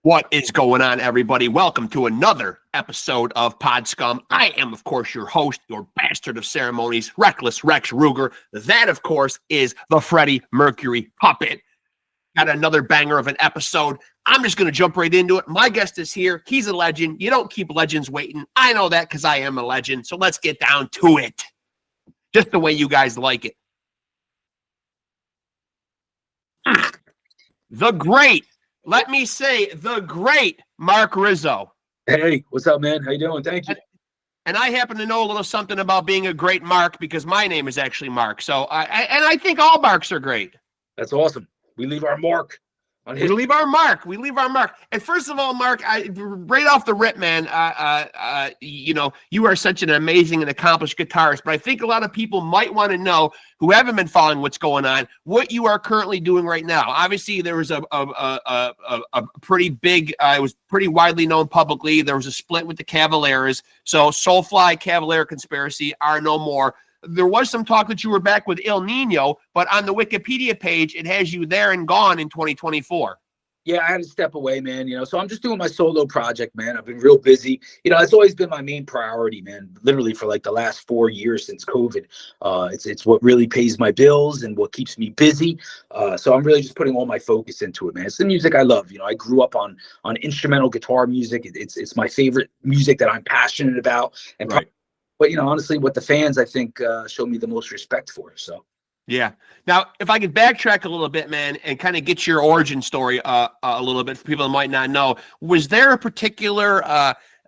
What is going on, everybody? Welcome to another episode of Pod Scum. I am, of course, your host, your bastard of ceremonies, Reckless Rexx Ruger. That, of course, is the Freddie Mercury puppet. Got another banger of an episode. I'm just going to jump right into it. My guest is here. He's a legend. You don't keep legends waiting. I know that because I am a legend. So let's get down to it. Just the way you guys like it. The great, let me say, the great MARC RIZZO. Hey, what's up, man? How you doing? Thank you. And I happen to know a little something about being a great Mark because my name is actually Mark. So I think all Marks are great. That's awesome. We leave our mark on We leave our mark. We leave our mark. And first of all, Mark, right off the rip, man, you are such an amazing and accomplished guitarist. But I think a lot of people might want to know, who haven't been following what's going on, what you are currently doing right now. Obviously, there was a pretty big, it was pretty widely known publicly. There was a split with the Cavaleras. So Soulfly, Cavalera conspiracy are no more. There was some talk that you were back with NINO, but on the Wikipedia page, it has you there and gone in 2024. Yeah, I had to step away, man. So I'm just doing my solo project, man. I've been real busy. It's always been my main priority, man. Literally for like the last 4 years since COVID. It's what really pays my bills and what keeps me busy. So I'm really just putting all my focus into it, man. It's the music I love. I grew up on instrumental guitar music. It's my favorite music that I'm passionate about. And right. But honestly, what the fans, I think, show me the most respect for. So, yeah. Now, if I could backtrack a little bit, man, and kind of get your origin story a little bit for people that might not know, was there a particular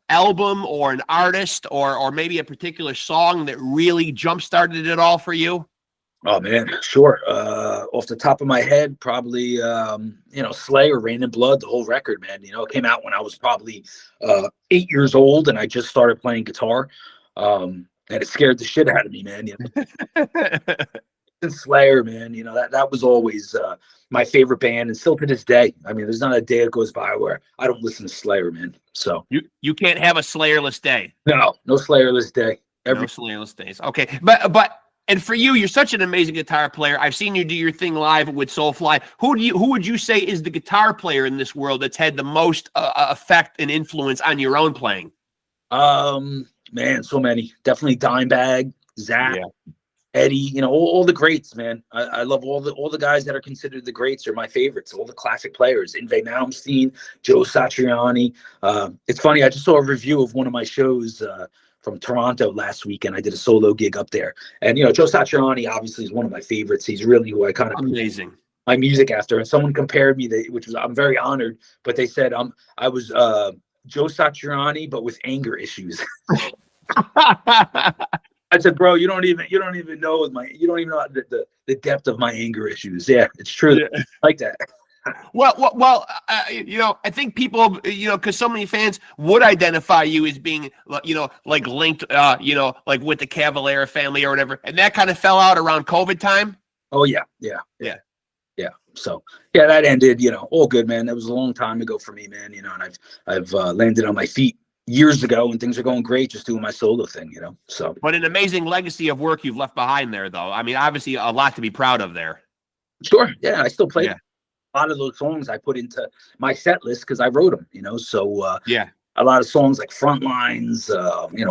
album or an artist or maybe a particular song that really jump-started it all for you? Oh, man, sure. Off the top of my head, probably, Slayer, Rain and Blood, the whole record, man. It came out when I was probably 8 years old, and I just started playing guitar. And it scared the shit out of me, man. And Slayer, man, that was always my favorite band, and still to this day. I mean, there's not a day that goes by where I don't listen to Slayer, man. So you can't have a Slayerless day. No Slayerless day. No Slayerless days. Okay, but and for you, you're such an amazing guitar player. I've seen you do your thing live with Soulfly. Who would you say is the guitar player in this world that's had the most effect and influence on your own playing? Man, so many. Definitely Dimebag, Zach, Eddie. All the greats, man. I love all the guys that are considered the greats are my favorites. All the classic players: Yngwie Malmsteen, Joe Satriani. It's funny. I just saw a review of one of my shows from Toronto last week, and I did a solo gig up there. And Joe Satriani obviously is one of my favorites. He's really who I kind of amazing my music after. And someone compared me, I'm very honored. But they said I was Joe Satriani, but with anger issues. I said, bro, you don't even know you don't even know the depth of my anger issues. Yeah, it's true. Yeah. Like that. Well, I think people, because so many fans would identify you as being, like linked, like with the Cavalera family or whatever, and that kind of fell out around COVID time. Oh yeah. So yeah, that ended. All good, man. That was a long time ago for me, man. And I've landed on my feet years ago, and things are going great. Just doing my solo thing, So, but an amazing legacy of work you've left behind there, though. I mean, obviously, a lot to be proud of there. Sure, yeah. I still play a lot of those songs I put into my set list because I wrote them. So a lot of songs like Frontlines,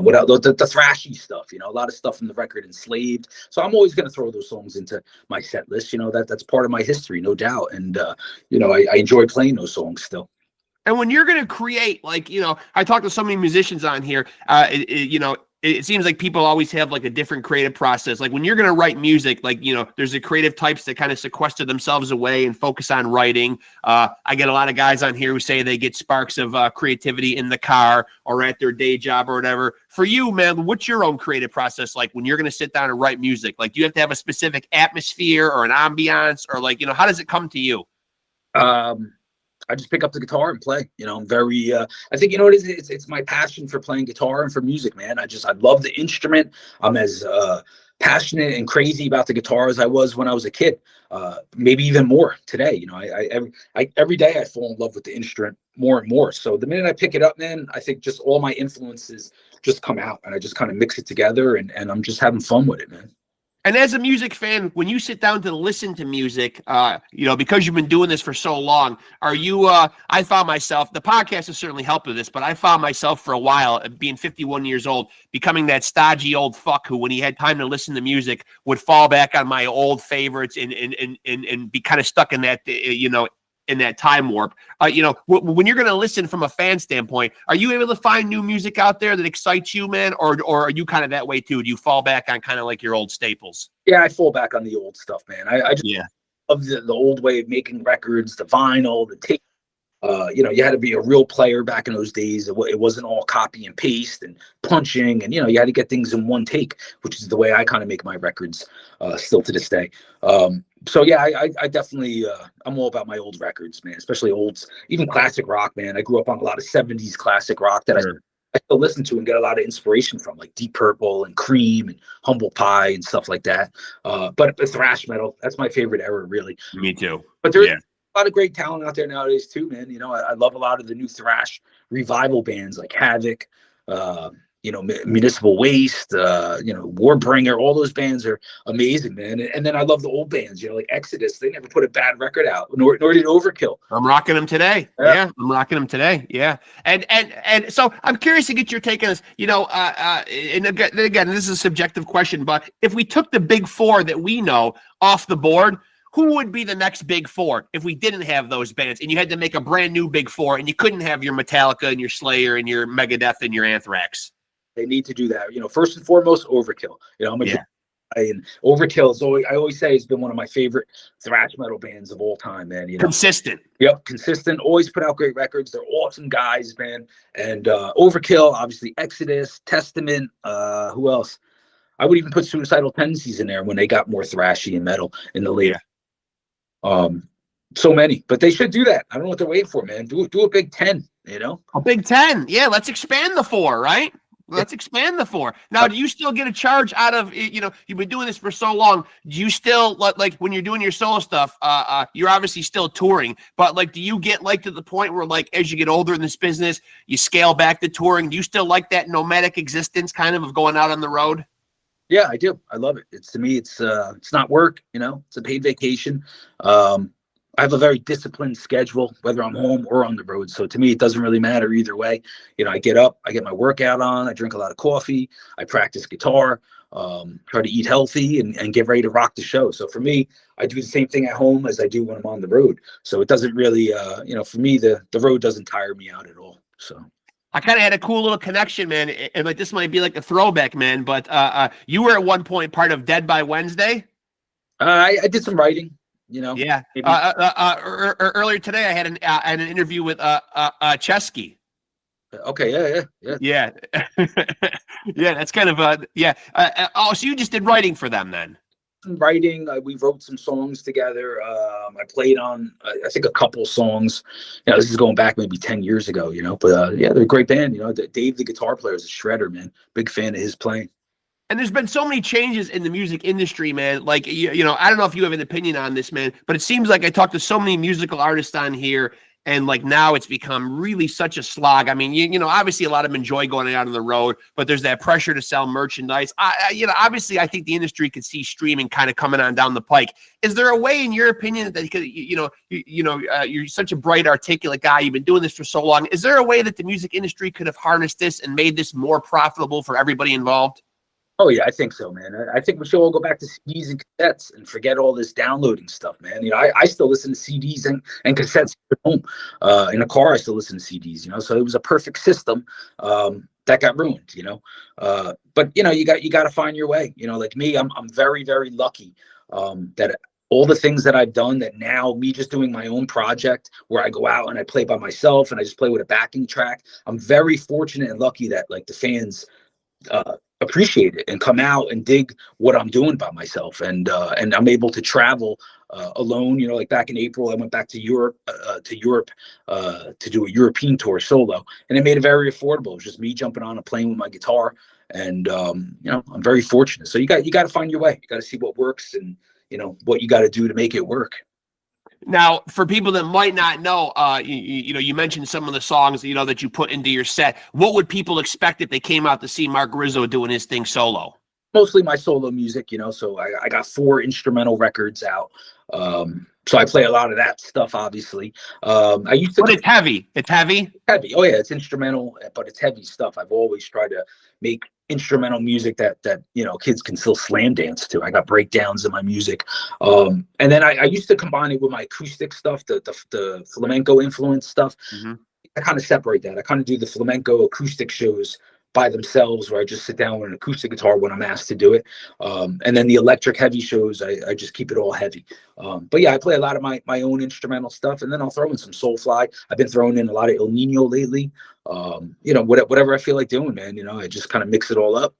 what else? The thrashy stuff. A lot of stuff from the record Enslaved. So I'm always going to throw those songs into my set list. That's part of my history, no doubt. And I enjoy playing those songs still. And when you're going to create, like, I talk to so many musicians on here, it seems like people always have like a different creative process. Like when you're going to write music, like, there's the creative types that kind of sequester themselves away and focus on writing. I get a lot of guys on here who say they get sparks of creativity in the car or at their day job or whatever. For you, man, what's your own creative process like when you're going to sit down and write music? Like, do you have to have a specific atmosphere or an ambiance, or like, how does it come to you? I just pick up the guitar and play. I'm very, I think, what it is? It's my passion for playing guitar and for music, man. I love the instrument. I'm as passionate and crazy about the guitar as I was when I was a kid. Maybe even more today. Every day I fall in love with the instrument more and more. So the minute I pick it up, man, I think just all my influences just come out, and I just kind of mix it together, and I'm just having fun with it, man. And as a music fan, when you sit down to listen to music, because you've been doing this for so long, are you, I found myself, the podcast has certainly helped with this, but I found myself for a while, being 51 years old, becoming that stodgy old fuck who, when he had time to listen to music, would fall back on my old favorites and be kind of stuck in that, in that time warp. When you're going to listen from a fan standpoint, are you able to find new music out there that excites you, man? Or are you kind of that way too? Do you fall back on kind of like your old staples? Yeah, I fall back on the old stuff, man. I just love the old way of making records, the vinyl, the tape. You had to be a real player back in those days. It wasn't all copy and paste and punching, and you had to get things in one take, which is the way I kind of make my records still to this day. So yeah, I definitely I'm all about my old records, man, especially even classic rock, man. I grew up on a lot of 70s classic rock that I still listen to and get a lot of inspiration from, like Deep Purple and Cream and Humble Pie and stuff like that. But thrash metal, that's my favorite era, really. Me too. But there's a lot of great talent out there nowadays too, man. I love a lot of the new thrash revival bands like Havoc, Municipal Waste, Warbringer. All those bands are amazing, man. And then I love the old bands, like Exodus. They never put a bad record out, nor did Overkill. I'm rocking them today. Yeah, I'm rocking them today. Yeah, and so I'm curious to get your take on this. And again, this is a subjective question, but if we took the big four that we know off the board, who would be the next big four if we didn't have those bands and you had to make a brand new big four and you couldn't have your Metallica and your Slayer and your Megadeth and your Anthrax? They need to do that. First and foremost, Overkill. I'm a big guy, and Overkill is I always say has been one of my favorite thrash metal bands of all time, man. Consistent. Yep, consistent. Always put out great records. They're awesome guys, man. And Overkill, obviously Exodus, Testament. Who else? I would even put Suicidal Tendencies in there when they got more thrashy and metal in the later. So many, but they should do that. I don't know what they're waiting for, man. Do a Big 10, A Big 10. Yeah, let's expand the four, right? Let's expand the four. Now, do you still get a charge out of, you've been doing this for so long. Do you still, like when you're doing your solo stuff, you're obviously still touring, but like, do you get like to the point where like, as you get older in this business, you scale back the touring? Do you still like that nomadic existence kind of going out on the road? Yeah, I do. I love it. To me, it's not work, it's a paid vacation. I have a very disciplined schedule, whether I'm home or on the road. So to me, it doesn't really matter either way. I get up, I get my workout on, I drink a lot of coffee, I practice guitar, try to eat healthy and get ready to rock the show. So for me, I do the same thing at home as I do when I'm on the road. So it doesn't really, for me, the road doesn't tire me out at all. So I kind of had a cool little connection, man. And like, this might be like a throwback, man, but you were at one point part of Dead by Wednesday. I did some writing. Yeah. Earlier today, I had an interview with Chesky. Okay. Yeah. Yeah. That's kind of so you just did writing for them then? Writing. We wrote some songs together. I played on, I think, a couple songs. This is going back maybe 10 years ago. But they're a great band. Dave, the guitar player, is a shredder, man. Big fan of his playing. And there's been so many changes in the music industry, man. Like, I don't know if you have an opinion on this, man, but it seems like I talked to so many musical artists on here, and like now it's become really such a slog. I mean, obviously a lot of them enjoy going out on the road, but there's that pressure to sell merchandise. Obviously I think the industry could see streaming kind of coming on down the pike. Is there a way, in your opinion, that you're such a bright, articulate guy, you've been doing this for so long, is there a way that the music industry could have harnessed this and made this more profitable for everybody involved? Oh, yeah, I think so, man. I think we should all go back to CDs and cassettes and forget all this downloading stuff, man. I still listen to CDs and cassettes at home. In a car, I still listen to CDs, so it was a perfect system that got ruined, But, you got to find your way. Like me, I'm very, very lucky that all the things that I've done, that now me just doing my own project where I go out and I play by myself and I just play with a backing track. I'm very fortunate and lucky that like the fans appreciate it and come out and dig what I'm doing by myself, and I'm able to travel alone. Like back in April, I went back to Europe to do a European tour solo, and it made it very affordable. It was just me jumping on and playing with my guitar, and I'm very fortunate. So you got to find your way. You got to see what works, and what you got to do to make it work. Now, for people that might not know, you mentioned some of the songs, that you put into your set. What would people expect if they came out to see Marc Rizzo doing his thing solo? mostly my solo music, so I got 4 instrumental records out. So I play a lot of that stuff, obviously. I used to. But it's heavy. It's heavy. Heavy. Oh yeah, it's instrumental, but it's heavy stuff. I've always tried to make instrumental music that kids can still slam dance to. I got breakdowns in my music, and then I used to combine it with my acoustic stuff, the flamenco influence stuff. Mm-hmm. I kind of separate that. I kind of do the flamenco acoustic shows by themselves, where I just sit down with an acoustic guitar when I'm asked to do it. And then the electric heavy shows, I just keep it all heavy. But yeah, I play a lot of my own instrumental stuff, and then I'll throw in some Soulfly. I've been throwing in a lot of NINO lately. Whatever I feel like doing, man. I just kind of mix it all up.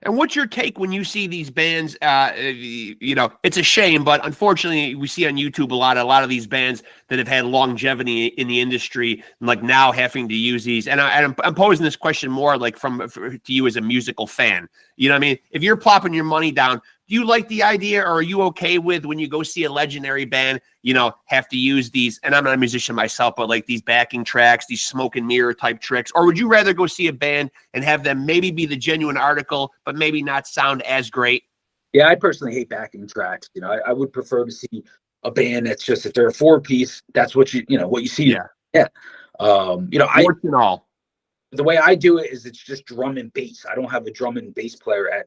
And what's your take when you see these bands? It's a shame, but unfortunately, we see on YouTube a lot of these bands that have had longevity in the industry, like now having to use these. And I'm posing this question more like to you as a musical fan. You know what I mean? If you're plopping your money down, do you like the idea, or are you okay with when you go see a legendary band, have to use these? And I'm not a musician myself, but like these backing tracks, these smoke and mirror type tricks, or would you rather go see a band and have them maybe be the genuine article, but maybe not sound as great? Yeah, I personally hate backing tracks. I would prefer to see a band that's just, if they're a 4-piece, that's what you see. Yeah. Yeah. The way I do it is it's just drum and bass. I don't have a drum and bass player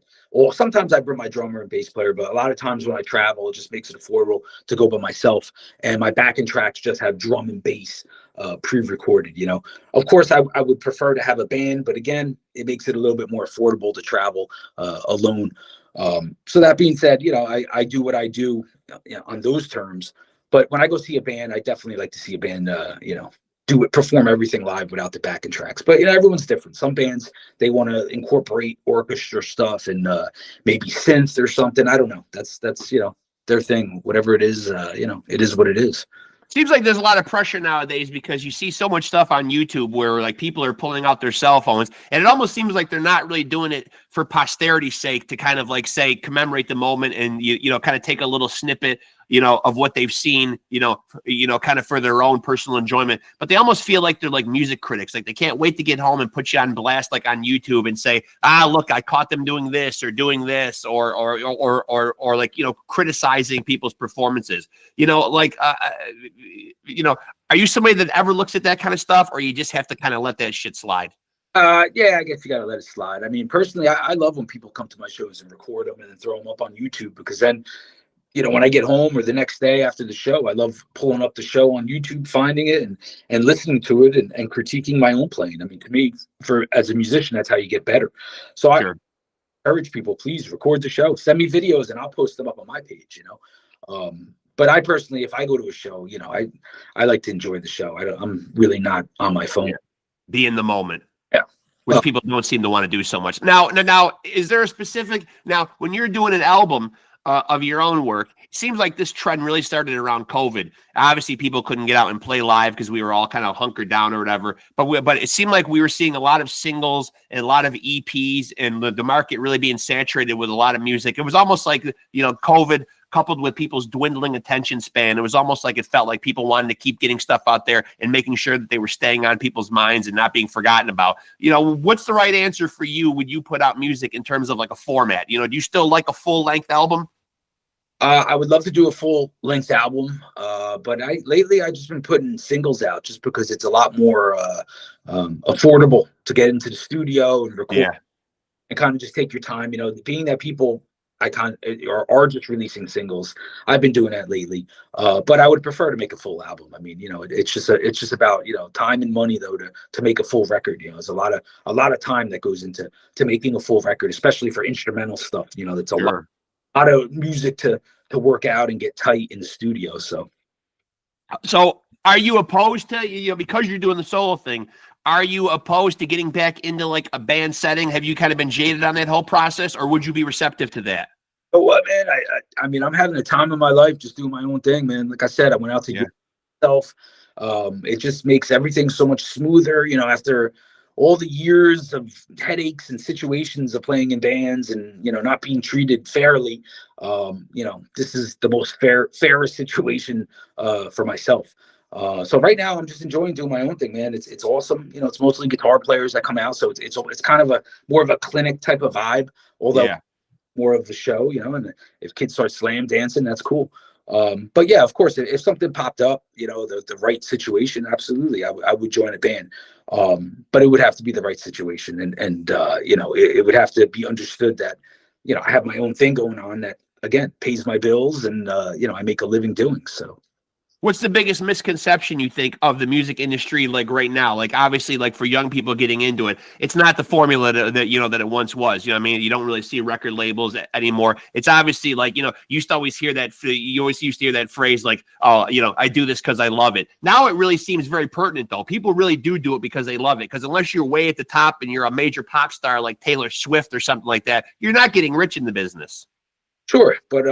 sometimes I bring my drummer and bass player, but a lot of times when I travel, it just makes it affordable to go by myself. And my backing tracks just have drum and bass pre-recorded, Of course, I would prefer to have a band, but again, it makes it a little bit more affordable to travel alone. So that being said, I do what I do on those terms. But when I go see a band, I definitely like to see a band, perform everything live without the backing tracks. But everyone's different. Some bands, they want to incorporate orchestra stuff and maybe synth or something. I don't know. That's their thing. Whatever it is, it is what it is. Seems like there's a lot of pressure nowadays because you see so much stuff on YouTube where like people are pulling out their cell phones, and it almost seems like they're not really doing it for posterity's sake to kind of like say commemorate the moment and kind of take a little snippet of what they've seen, kind of for their own personal enjoyment. But they almost feel like they're like music critics. Like they can't wait to get home and put you on blast, like on YouTube, and say, look, I caught them doing this or doing this, or like, criticizing people's performances, are you somebody that ever looks at that kind of stuff, or you just have to kind of let that shit slide? Yeah, I guess you got to let it slide. I mean, personally, I love when people come to my shows and record them and then throw them up on YouTube, because then, when I get home or the next day after the show, I love pulling up the show on YouTube, finding it and listening to it and critiquing my own playing. I mean, to me, as a musician, that's how you get better. So sure. I encourage people, please record the show, send me videos, and I'll post them up on my page, But I personally, if I go to a show, I like to enjoy the show. I'm really not on my phone. Yeah. Be in the moment. Yeah. Which people don't seem to want to do so much. Now, is there a specific, when you're doing an album of your own work, it seems like this trend really started around COVID. Obviously, people couldn't get out and play live because we were all kind of hunkered down or whatever. But it seemed like we were seeing a lot of singles and a lot of EPs, and the market really being saturated with a lot of music. It was almost like, COVID coupled with people's dwindling attention span. It was almost like it felt like people wanted to keep getting stuff out there and making sure that they were staying on people's minds and not being forgotten about. What's the right answer for you when you put out music in terms of like a format? Do you still like a full-length album? I would love to do a full-length album, but lately I've just been putting singles out just because it's a lot more affordable to get into the studio and record and kind of just take your time. Being that people are just releasing singles, I've been doing that lately. But I would prefer to make a full album. I mean, it's just about time and money though to make a full record. There's a lot of time that goes into making a full record, especially for instrumental stuff. That's a lot of music to work out and get tight in the studio. So are you opposed to, because you're doing the solo thing, are you opposed to getting back into like a band setting? Have you kind of been jaded on that whole process, or would you be receptive to that? Oh, what, man? I mean, I'm having a time of my life just doing my own thing, man. Like I said, I went out to get myself. It just makes everything so much smoother, after all the years of headaches and situations of playing in bands and, not being treated fairly. This is the most fairest situation for myself. So right now I'm just enjoying doing my own thing, man. It's awesome. It's mostly guitar players that come out. So it's kind of more of a clinic type of vibe. Although more of the show, you know, and if kids start slam dancing, that's cool. But yeah, of course, if something popped up, you know, the right situation, absolutely, I would join a band. But it would have to be the right situation, and you know, it would have to be understood that, you know, I have my own thing going on that again pays my bills, and you know, I make a living doing so. What's the biggest misconception you think of the music industry like right now? Like obviously, like for young people getting into it, it's not the formula that you know that it once was. You know what I mean? You don't really see record labels anymore. It's obviously like, you know, you used to always hear that. You always used to hear that phrase like, "Oh, you know, I do this because I love it." Now it really seems very pertinent though. People really do it because they love it. Because unless you're way at the top and you're a major pop star like Taylor Swift or something like that, you're not getting rich in the business. Sure, but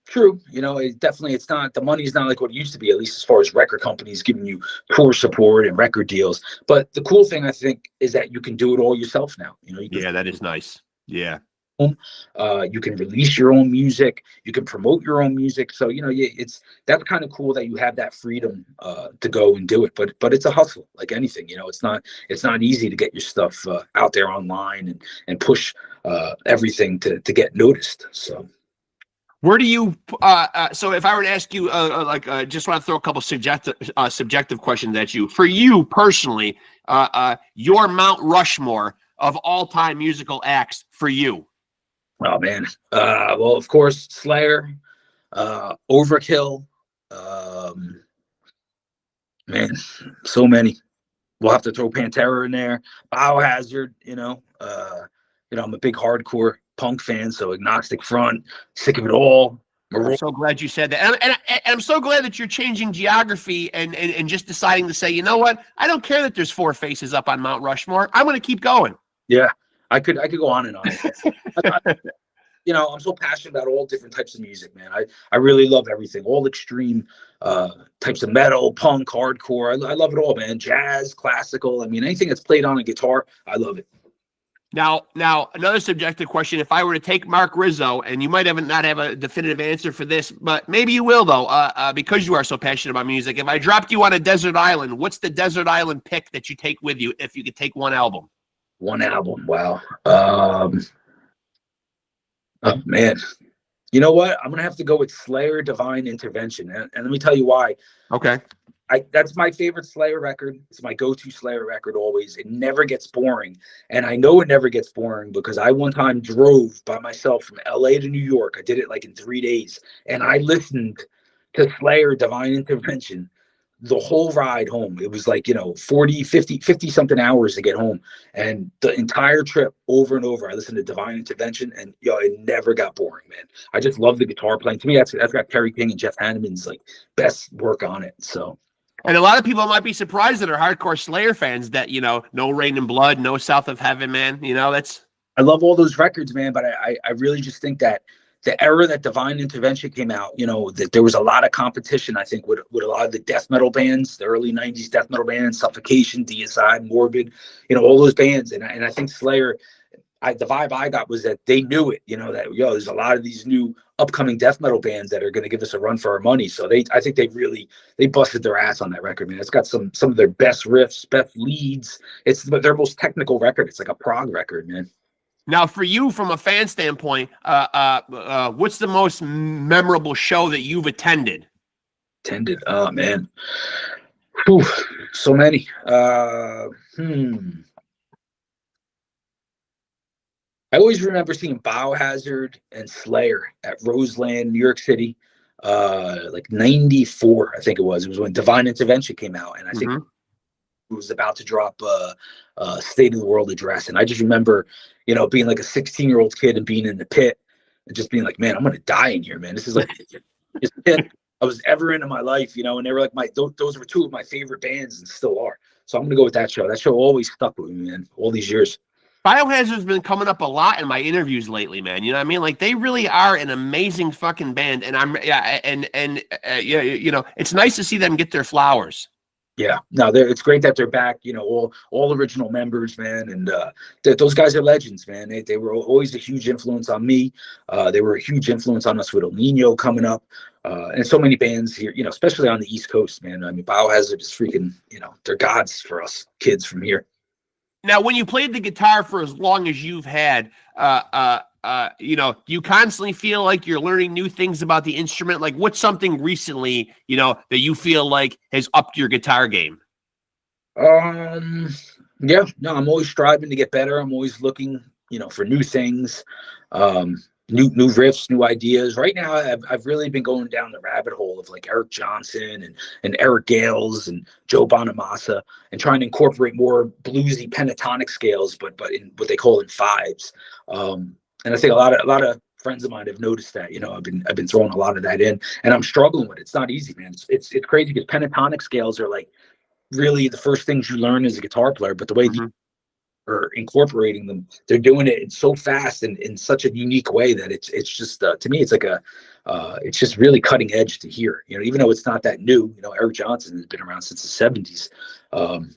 true. You know, it's not, the money's not like what it used to be, at least as far as record companies giving you tour support and record deals. But the cool thing, I think, is that you can do it all yourself now. You know, Yeah, that is nice. Yeah. You can release your own music. You can promote your own music. So, you know, that's kind of cool that you have that freedom to go and do it. But it's a hustle, like anything. You know, it's not easy to get your stuff out there online and push everything to get noticed. So. Where do you so if I were to ask you just want to throw a couple subjective questions at you, for you personally, your Mount Rushmore of all-time musical acts for you? Oh man, well, of course, Slayer, Overkill, man, so many. We'll have to throw Pantera in there, Biohazard, you know, I'm a big hardcore punk fan, so Agnostic Front, Sick of It All. I'm so glad you said that, and I'm so glad that you're changing geography and just deciding to say, you know what, I don't care that there's 4 faces up on Mount Rushmore. I'm going to keep going. Yeah, I could go on and on. You know, I'm so passionate about all different types of music, man. I really love everything, all extreme types of metal, punk, hardcore. I love it all, man. Jazz, classical. I mean, anything that's played on a guitar, I love it. Now, another subjective question. If I were to take MARC RIZZO, and you might not have a definitive answer for this, but maybe you will, though, because you are so passionate about music. If I dropped you on a desert island, what's the desert island pick that you take with you if you could take one album? One album, wow. Oh, man. You know what? I'm going to have to go with Slayer Divine Intervention. And let me tell you why. Okay. That's my favorite Slayer record. It's my go-to Slayer record always. It never gets boring. And I know it never gets boring because I one time drove by myself from LA to New York. I did it like in 3 days. And I listened to Slayer Divine Intervention the whole ride home. It was like, 40, 50 something hours to get home. And the entire trip over and over, I listened to Divine Intervention, and it never got boring, man. I just love the guitar playing. To me, that's got Kerry King and Jeff Hanneman's like best work on it. So. And a lot of people might be surprised that are hardcore Slayer fans that, no Rain and Blood, no South of Heaven, man. I love all those records, man. But I really just think that the era that Divine Intervention came out, that there was a lot of competition, I think, with a lot of the death metal bands, the early 90s death metal bands, Suffocation, Deicide, Morbid, all those bands. And I think Slayer, the vibe I got was that they knew it, that, there's a lot of these new upcoming death metal bands that are going to give us a run for our money. So I think they busted their ass on that record, man. It's got some of their best riffs, best leads. It's their most technical record. It's like a prog record, man. Now, for you, from a fan standpoint, what's the most memorable show that you've attended? Oh, man. Whew, so many. I always remember seeing Biohazard and Slayer at Roseland, New York City, like 94, I think it was. It was when Divine Intervention came out, and I think it was about to drop a State of the World address. And I just remember, being like a 16-year-old kid and being in the pit and just being like, man, I'm going to die in here, man. This is like this pit I was ever in my life, and they were like those were two of my favorite bands and still are. So I'm going to go with that show. That show always stuck with me, man, all these years. Biohazard's been coming up a lot in my interviews lately, man. You know what I mean? Like, they really are an amazing fucking band. And it's nice to see them get their flowers. Yeah, no, it's great that they're back. All original members, man, and those guys are legends, man. They were always a huge influence on me. They were a huge influence on us with NINO coming up, and so many bands here, especially on the East Coast, man. I mean, Biohazard is freaking, they're gods for us kids from here. Now, when you played the guitar for as long as you've had, you know, do you constantly feel like you're learning new things about the instrument? Like, what's something recently, you know, that you feel like has upped your guitar game? Yeah, no, I'm always striving to get better. I'm always looking, you know, for new things, new riffs, new ideas. Right now, I've really been going down the rabbit hole of like Eric Johnson and Eric Gales and Joe Bonamassa, and trying to incorporate more bluesy pentatonic scales, but in what they call in fives. And I think a lot of friends of mine have noticed that. You know, I've been throwing a lot of that in, and I'm struggling with it. It's not easy, man. It's crazy because pentatonic scales are like really the first things you learn as a guitar player, but the way Mm-hmm. are incorporating them, they're doing it so fast and in such a unique way that it's just to me it's like it's just really cutting edge to hear, you know, even though it's not that new. You know, Eric Johnson has been around since the 70s,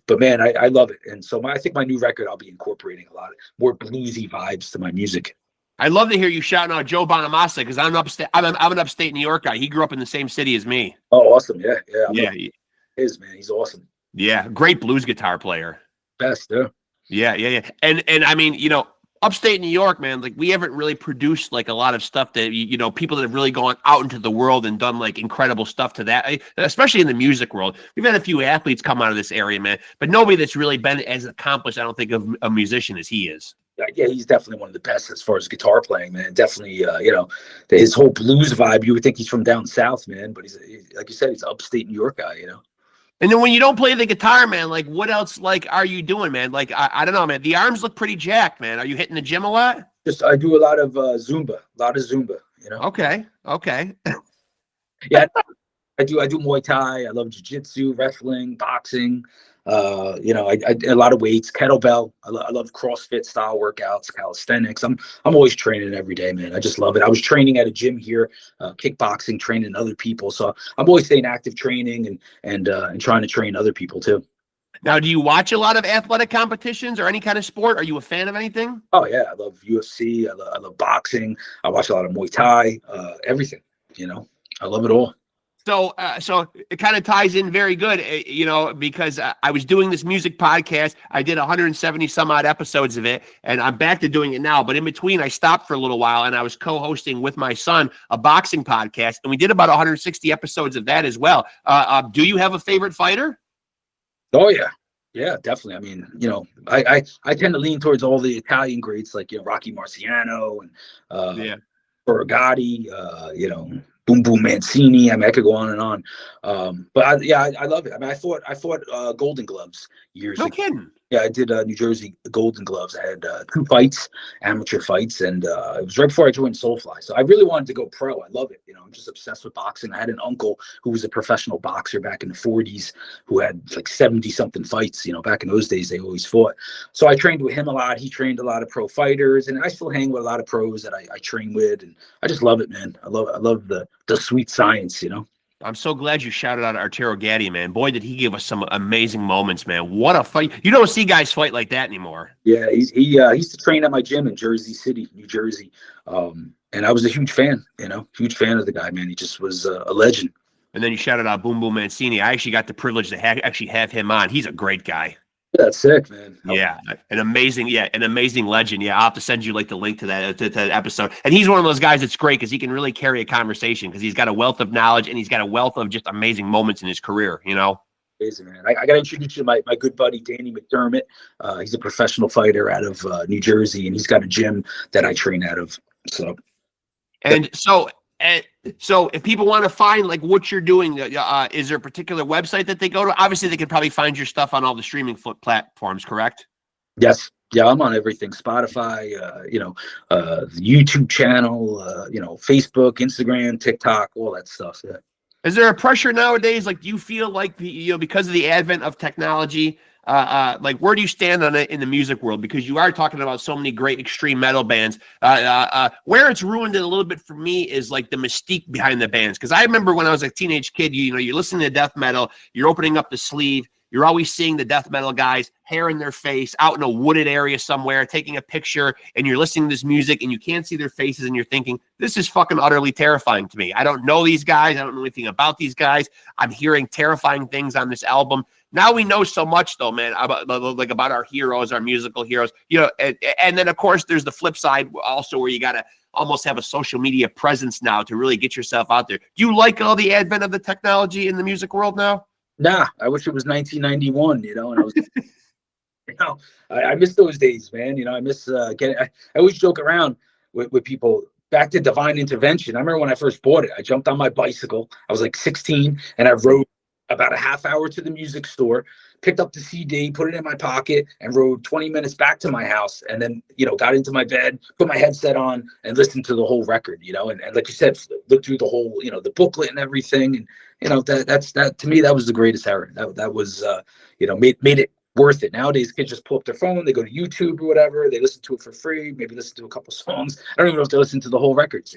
but man, I love it. And so I think my new record, I'll be incorporating a lot more bluesy vibes to my music. I love to hear you shouting out Joe Bonamassa because I'm an upstate New York guy. He grew up in the same city as me. Oh, awesome. Yeah, Yeah, he is, man, he's awesome. yeah, great blues guitar player. Best. Yeah. And I mean, you know, upstate New York, man, like we haven't really produced like a lot of stuff that, you know, people that have really gone out into the world and done like incredible stuff to that, especially in the music world. We've had a few athletes come out of this area, man, but nobody that's really been as accomplished, I don't think, of a musician as he is. Yeah, he's definitely one of the best as far as guitar playing, man. Definitely, you know, his whole blues vibe. You would think he's from down south, man, but he's like you said, he's an upstate New York guy, you know. And then when you don't play the guitar, man, like what else like are you doing, man? Like I don't know, man. The arms look pretty jacked, man. Are you hitting the gym a lot? I do a lot of Zumba, you know. Okay. Yeah, I do Muay Thai. I love jiu-jitsu, wrestling, boxing. You know, I a lot of weights, kettlebell. I love CrossFit style workouts, calisthenics. I'm always training every day, man. I just love it. I was training at a gym here, kickboxing, training other people. So I'm always staying active, training and trying to train other people too. Now, do you watch a lot of athletic competitions or any kind of sport? Are you a fan of anything? Oh yeah, I love UFC. I love boxing. I watch a lot of Muay Thai. Everything. You know, I love it all. So it kind of ties in very good, you know, because I was doing this music podcast. I did 170 some odd episodes of it, and I'm back to doing it now. But in between, I stopped for a little while, and I was co-hosting with my son a boxing podcast, and we did about 160 episodes of that as well. Do you have a favorite fighter? Oh yeah, definitely. I mean, you know, I tend to lean towards all the Italian greats like, you know, Rocky Marciano and Borgatti, you know, Boom Boom Mancini. I mean, I could go on and on. But I love it. I mean, I fought Golden Gloves years ago. No kidding. Yeah, I did New Jersey Golden Gloves. I had 2 fights, amateur fights, and it was right before I joined Soulfly. So I really wanted to go pro. I love it. You know, I'm just obsessed with boxing. I had an uncle who was a professional boxer back in the 40s who had like 70-something fights. You know, back in those days, they always fought. So I trained with him a lot. He trained a lot of pro fighters, and I still hang with a lot of pros that I train with, and I just love it, man. I love the sweet science, you know. I'm so glad you shouted out Arturo Gatti, man. Boy, did he give us some amazing moments, man. What a fight. You don't see guys fight like that anymore. Yeah, he used to train at my gym in Jersey City, New Jersey. And I was a huge fan, you know, huge fan of the guy, man. He just was a legend. And then you shouted out Boom Boom Mancini. I actually got the privilege to actually have him on. He's a great guy. That's sick, man. Yeah, an amazing legend. Yeah, I'll have to send you like the link to that episode. And he's one of those guys that's great because he can really carry a conversation because he's got a wealth of knowledge and he's got a wealth of just amazing moments in his career, you know? Amazing, man. I got to introduce you to my good buddy, Danny McDermott. He's a professional fighter out of New Jersey, and he's got a gym that I train out of. So if people want to find like what you're doing, is there a particular website that they go to? Obviously, they can probably find your stuff on all the streaming platforms, correct? Yes. Yeah, I'm on everything. Spotify, you know, the YouTube channel, you know, Facebook, Instagram, TikTok, all that stuff. Yeah. Is there a pressure nowadays? Like, do you feel like because of the advent of technology, like where do you stand on it in the music world? Because you are talking about so many great extreme metal bands. Where it's ruined it a little bit for me is like the mystique behind the bands. Because I remember when I was a teenage kid, you know, you're listening to death metal, you're opening up the sleeve, you're always seeing the death metal guys, hair in their face, out in a wooded area somewhere, taking a picture, and you're listening to this music, and you can't see their faces, and you're thinking, this is fucking utterly terrifying to me. I don't know these guys. I don't know anything about these guys. I'm hearing terrifying things on this album. Now we know so much though, man, about about our heroes, our musical heroes, and then of course there's the flip side also where you got to almost have a social media presence now to really get yourself out there. Do you like all the advent of the technology in the music world now? Nah, I wish it was 1991, and I was, I miss those days, man. I miss I always joke around with people back to Divine Intervention. I remember when I first bought it, I jumped on my bicycle. I was like 16 and I rode about a half hour to the music store, picked up the CD, put it in my pocket, and rode 20 minutes back to my house. And then, got into my bed, put my headset on, and listened to the whole record, and like you said, look through the whole, the booklet and everything. And, that to me, that was the greatest era. That was, made it worth it. Nowadays, kids just pull up their phone, they go to YouTube or whatever, they listen to it for free, maybe listen to a couple songs. I don't even know if they listen to the whole records,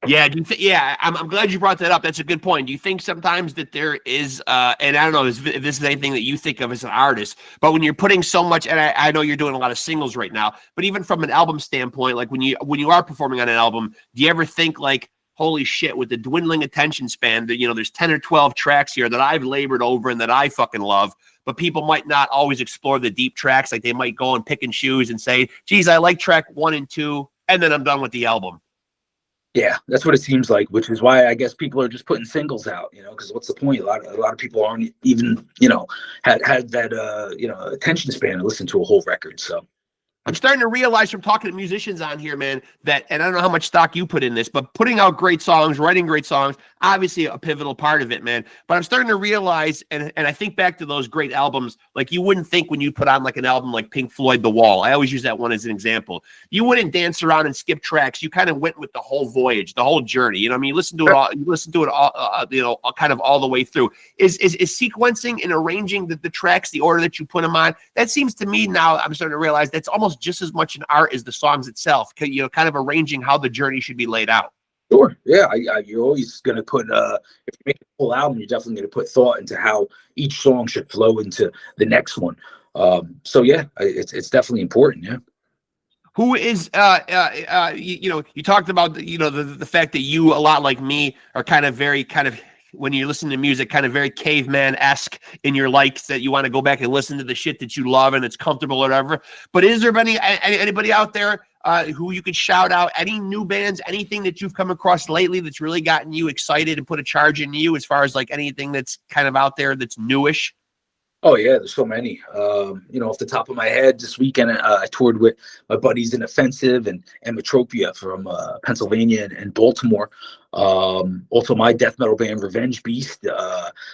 Yeah, I'm glad you brought that up. That's a good point. Do you think sometimes that there is, and I don't know if this is anything that you think of as an artist, but when you're putting so much, and I know you're doing a lot of singles right now, but even from an album standpoint, like when you are performing on an album, do you ever think like, holy shit, with the dwindling attention span, that there's 10 or 12 tracks here that I've labored over and that I fucking love, but people might not always explore the deep tracks. Like they might go and pick and choose and say, geez, I like track 1 and 2, and then I'm done with the album. Yeah, that's what it seems like, which is why I guess people are just putting singles out, because what's the point? A lot of people aren't even, had that, attention span to listen to a whole record. So I'm starting to realize from talking to musicians on here, man, that, and I don't know how much stock you put in this, but putting out great songs, writing great songs, obviously a pivotal part of it, man. But I'm starting to realize, and I think back to those great albums, like you wouldn't think when you put on like an album like Pink Floyd, The Wall. I always use that one as an example. You wouldn't dance around and skip tracks. You kind of went with the whole voyage, the whole journey. You know what I mean? You listen to it all, kind of all the way through. Is sequencing and arranging the tracks, the order that you put them on, that seems to me now, I'm starting to realize that's almost just as much an art as the songs itself, kind of arranging how the journey should be laid out. Sure. Yeah. You're always going to put, if you make a full album, you're definitely going to put thought into how each song should flow into the next one. So yeah, it's definitely important. Yeah. Who is, you talked about, the fact that you, a lot like me, are when you listen to music, kind of very caveman-esque in your likes, that you want to go back and listen to the shit that you love and it's comfortable or whatever. But is there anybody out there who you could shout out, any new bands, anything that you've come across lately that's really gotten you excited and put a charge in you, as far as like anything that's kind of out there that's newish? Oh yeah, there's so many. Off the top of my head, this weekend I toured with my buddies in Offensive and Metropia from Pennsylvania and Baltimore. Also my death metal band Revenge Beast.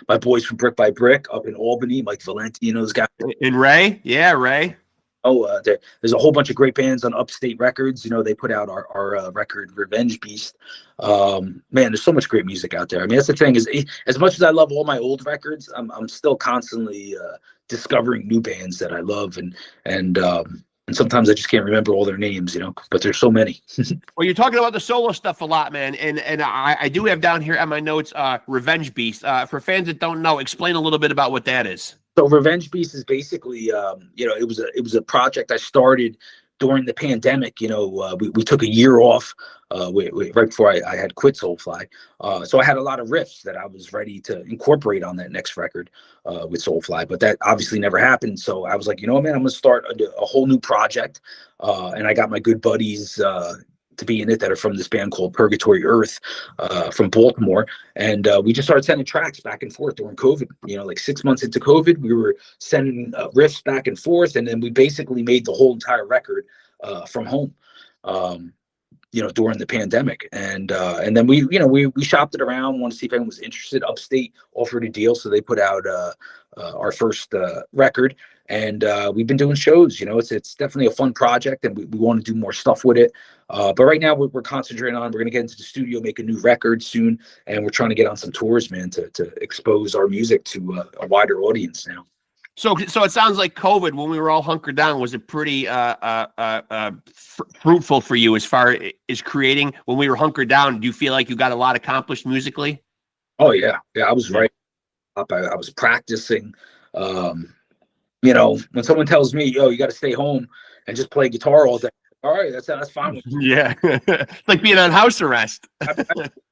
My boys from Brick by Brick up in Albany, Mike Valenti and those guys. And Ray, yeah, Ray. Oh, there's a whole bunch of great bands on Upstate Records. They put out our record Revenge Beast. Man, there's so much great music out there. I mean, that's the thing, is as much as I love all my old records, I'm still constantly discovering new bands that I love, and sometimes I just can't remember all their names, but there's so many. Well, you're talking about the solo stuff a lot, man, and I do have down here on my notes Revenge Beast. For fans that don't know, explain a little bit about what that is. So Revenge Beast is basically, it was a project I started during the pandemic. We took a year off right before I had quit Soulfly. So I had a lot of riffs that I was ready to incorporate on that next record with Soulfly, but that obviously never happened. So I was like, man, I'm going to start a whole new project. And I got my good buddies to be in it that are from this band called Purgatory Earth from Baltimore, and we just started sending tracks back and forth during COVID. Like 6 months into COVID, we were sending riffs back and forth, and then we basically made the whole entire record from home during the pandemic. And then we shopped it around, wanted to see if anyone was interested. Upstate offered a deal, so they put out our first record, and we've been doing shows. It's definitely a fun project, and we want to do more stuff with it. But right now we're concentrating on, we're going to get into the studio, make a new record soon, and we're trying to get on some tours, man, to expose our music to a wider audience now. So it sounds like COVID, when we were all hunkered down, was it pretty fruitful for you as far as creating? When we were hunkered down, do you feel like you got a lot accomplished musically? Oh yeah, I was right up. I was practicing. When someone tells me, "Yo, you got to stay home and just play guitar all day," all right, that's fine with me. Yeah, it's like being on house arrest.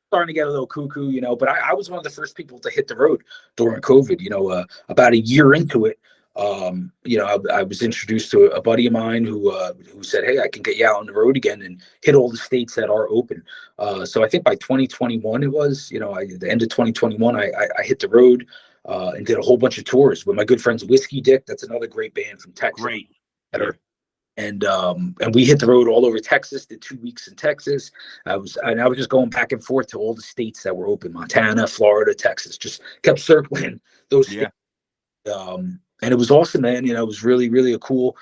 starting to get a little cuckoo, but I was one of the first people to hit the road during COVID, about a year into it. I was introduced to a buddy of mine who said, "Hey, I can get you out on the road again and hit all the states that are open." So I think by 2021 it was, the end of 2021, I hit the road and did a whole bunch of tours with my good friends Whiskey Dick. That's another great band from Texas. Great. And we hit the road all over Texas. Did 2 weeks in Texas. I was just going back and forth to all the states that were open: Montana, Florida, Texas. Just kept circling those states. And it was awesome, man. It was really, really a cool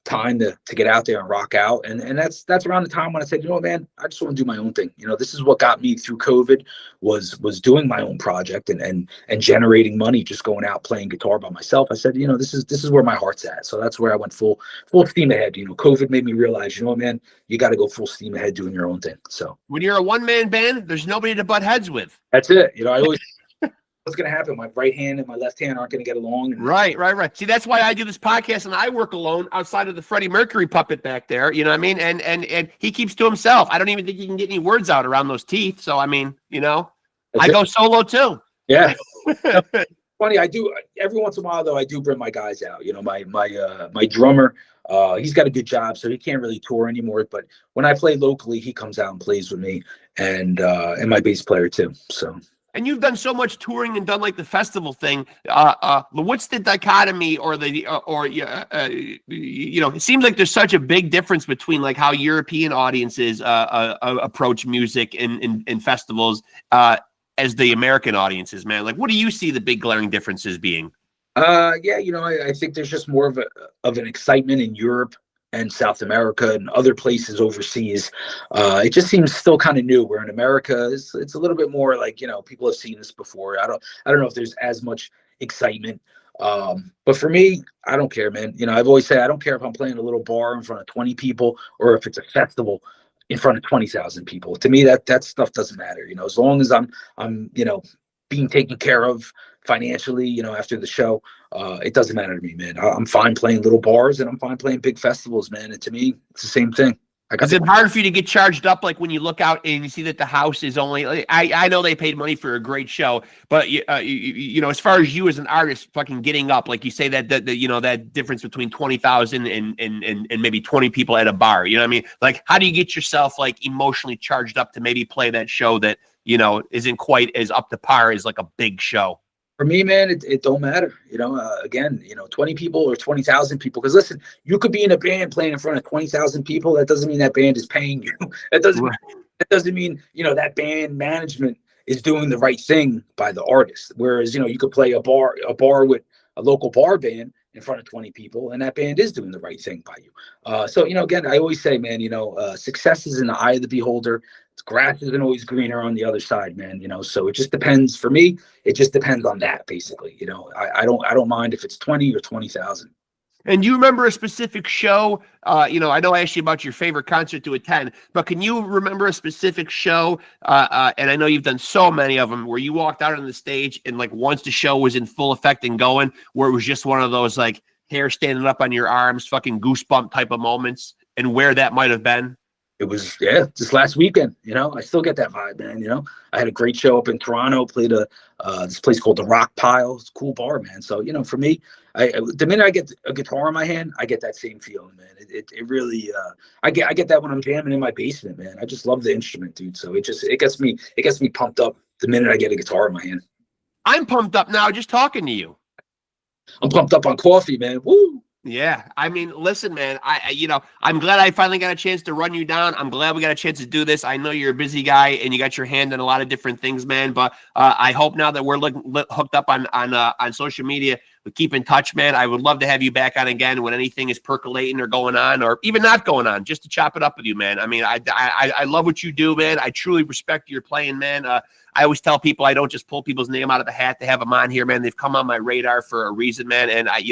time to get out there and rock out. And that's around the time when I said, man, I just want to do my own thing. This is what got me through COVID was doing my own project and generating money, just going out playing guitar by myself. I said, this is where my heart's at. So that's where I went full steam ahead. COVID made me realize, man, you got to go full steam ahead doing your own thing. So when you're a one-man band, there's nobody to butt heads with. That's it. I always what's going to happen? My right hand and my left hand aren't going to get along. Right. See, that's why I do this podcast and I work alone outside of the Freddie Mercury puppet back there. You know what I mean? And he keeps to himself. I don't even think he can get any words out around those teeth. So, I mean, I go solo too. Yeah. Funny. I do every once in a while though. I do bring my guys out, my drummer, he's got a good job, so he can't really tour anymore. But when I play locally, he comes out and plays with me and my bass player too. So. And you've done so much touring and done like the festival thing. What's the dichotomy or it seems like there's such a big difference between like how European audiences approach music in festivals as the American audiences, man. Like, what do you see the big glaring differences being? I think there's just more of an excitement in Europe and South America and other places overseas. It just seems still kind of new. Where in America, it's a little bit more like, people have seen this before. I don't know if there's as much excitement. But for me, I don't care, man. I've always said I don't care if I'm playing a little bar in front of 20 people or if it's a festival in front of 20,000 people. To me, that stuff doesn't matter. As long as I'm being taken care of financially, after the show, it doesn't matter to me, man. I'm fine playing little bars and I'm fine playing big festivals, man. And to me, it's the same thing. Is it hard for you to get charged up, like when you look out and you see that the house is only? Like, I know they paid money for a great show, but as far as you as an artist, fucking getting up, like you say that that difference between 20,000 and maybe 20 people at a bar. You know what I mean? Like, how do you get yourself like emotionally charged up to maybe play that show that isn't quite as up to par as like a big show? For me, man, it don't matter. 20 people or 20,000 people. Because listen, you could be in a band playing in front of 20,000 people. That doesn't mean that band is paying you. That doesn't mean that band management is doing the right thing by the artist. Whereas you could play a bar with a local bar band in front of 20 people, and that band is doing the right thing by you. So again, I always say, man, success is in the eye of the beholder. Grass isn't always greener on the other side, man. So it just depends. For me, it just depends on that, basically. I don't mind if it's 20 or 20,000. And do you remember a specific show? I know I asked you about your favorite concert to attend, but can you remember a specific show? And I know you've done so many of them where you walked out on the stage and like once the show was in full effect and going, where it was just one of those like hair standing up on your arms, fucking goosebump type of moments, and where that might have been? It was, just last weekend, I still get that vibe, man. I had a great show up in Toronto, played this place called the Rock Pile. It's a cool bar, man. So, for me, the minute I get a guitar in my hand, I get that same feeling, man. It really, I get that when I'm jamming in my basement, man. I just love the instrument, dude. So it gets me pumped up the minute I get a guitar in my hand. I'm pumped up now just talking to you. I'm pumped up on coffee, man. Woo! Yeah, I mean, listen, man, I'm glad I finally got a chance to run you down. I'm glad we got a chance to do this. I know you're a busy guy and you got your hand in a lot of different things, man, but I hope now that we're hooked up on social media, we keep in touch, man. I would love to have you back on again when anything is percolating or going on or even not going on, just to chop it up with you, man. I mean, I love what you do, man. I truly respect your playing, man. I always tell people I don't just pull people's name out of the hat to have them on here, man. They've come on my radar for a reason, man. And I've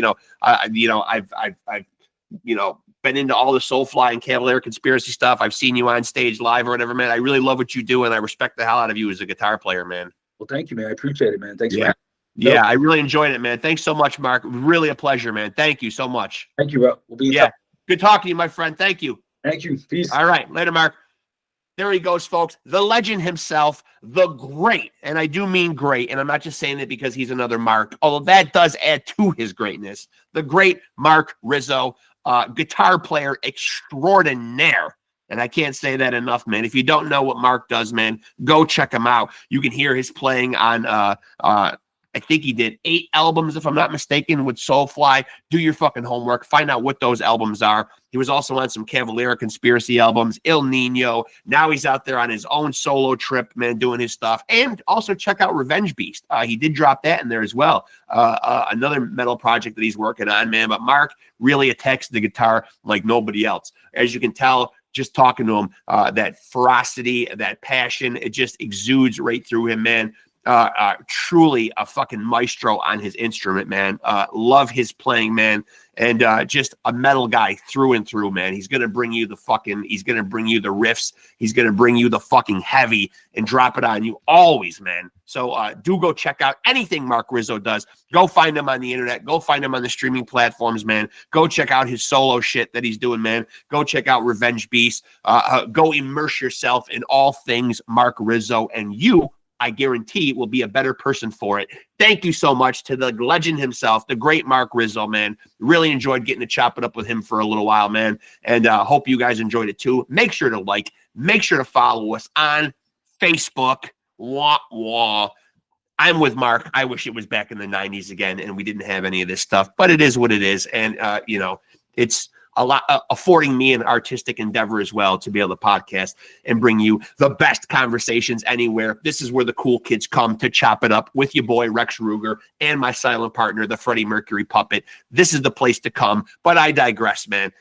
been into all the Soulfly and Cavalera conspiracy stuff. I've seen you on stage live or whatever, man. I really love what you do, and I respect the hell out of you as a guitar player, man. Well, thank you, man. I appreciate it, man. Thanks. Yeah. Yeah, I really enjoyed it, man. Thanks so much, Mark. Really a pleasure, man. Thank you so much. Thank you, bro. We'll be in touch. Good talking to you, my friend. Thank you. Thank you. Peace. All right. Later, Mark. There he goes, folks. The legend himself, the great, and I do mean great, and I'm not just saying it because he's another Mark, although that does add to his greatness. The great Mark Rizzo, guitar player extraordinaire. And I can't say that enough, man. If you don't know what Mark does, man, go check him out. You can hear his playing on I think he did 8 albums, if I'm not mistaken, with Soulfly. Do your fucking homework. Find out what those albums are. He was also on some Cavalera conspiracy albums, Il Nino. Now he's out there on his own solo trip, man, doing his stuff. And also check out Revenge Beast. He did drop that in there as well. Another metal project that he's working on, man. But Mark really attacks the guitar like nobody else. As you can tell, just talking to him, that ferocity, that passion, it just exudes right through him, man. Truly a fucking maestro on his instrument, man. Love his playing, man. And just a metal guy through and through, man. He's going to bring you the riffs. He's going to bring you the fucking heavy and drop it on you always, man. So do go check out anything Mark Rizzo does. Go find him on the internet. Go find him on the streaming platforms, man. Go check out his solo shit that he's doing, man. Go check out Revenge Beast. Go immerse yourself in all things Mark Rizzo, and you, I guarantee, will be a better person for it. Thank you so much to the legend himself, the great Mark Rizzo, man. Really enjoyed getting to chop it up with him for a little while, man. And hope you guys enjoyed it too. Make sure to like, make sure to follow us on Facebook. Wah, wah. I'm with Mark. I wish it was back in the 90s again and we didn't have any of this stuff, but it is what it is. And, you know, it's a lot affording me an artistic endeavor as well to be able to podcast and bring you the best conversations anywhere. This is where the cool kids come to chop it up with your boy Rexx Ruger and my silent partner, the Freddie Mercury puppet. This is the place to come, but I digress, man.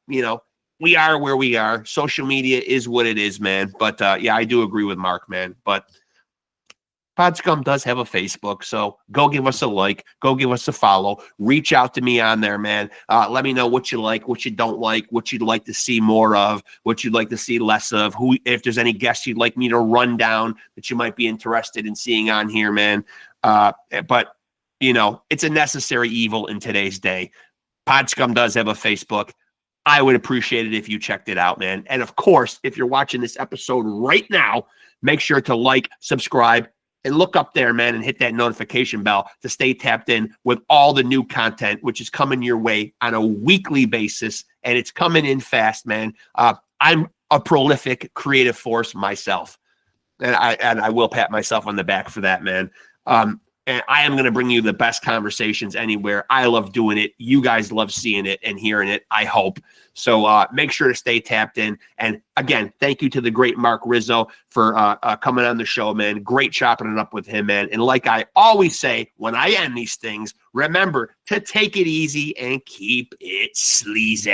You know, we are where we are. Social media is what it is, man. But yeah, I do agree with Mark, man. But PodScum does have a Facebook, so go give us a like, go give us a follow, reach out to me on there, man. Let me know what you like, what you don't like, what you'd like to see more of, what you'd like to see less of, who, if there's any guests you'd like me to run down that you might be interested in seeing on here, man. But, you know, it's a necessary evil in today's day. PodScum does have a Facebook. I would appreciate it if you checked it out, man. And of course, if you're watching this episode right now, make sure to like, subscribe, and look up there, man, and hit that notification bell to stay tapped in with all the new content, which is coming your way on a weekly basis, and it's coming in fast, man. I'm a prolific creative force myself, and I will pat myself on the back for that, man. And I am going to bring you the best conversations anywhere. I love doing it. You guys love seeing it and hearing it, I hope. So make sure to stay tapped in. And again, thank you to the great Mark Rizzo for coming on the show, man. Great chopping it up with him, man. And like I always say when I end these things, remember to take it easy and keep it sleazy.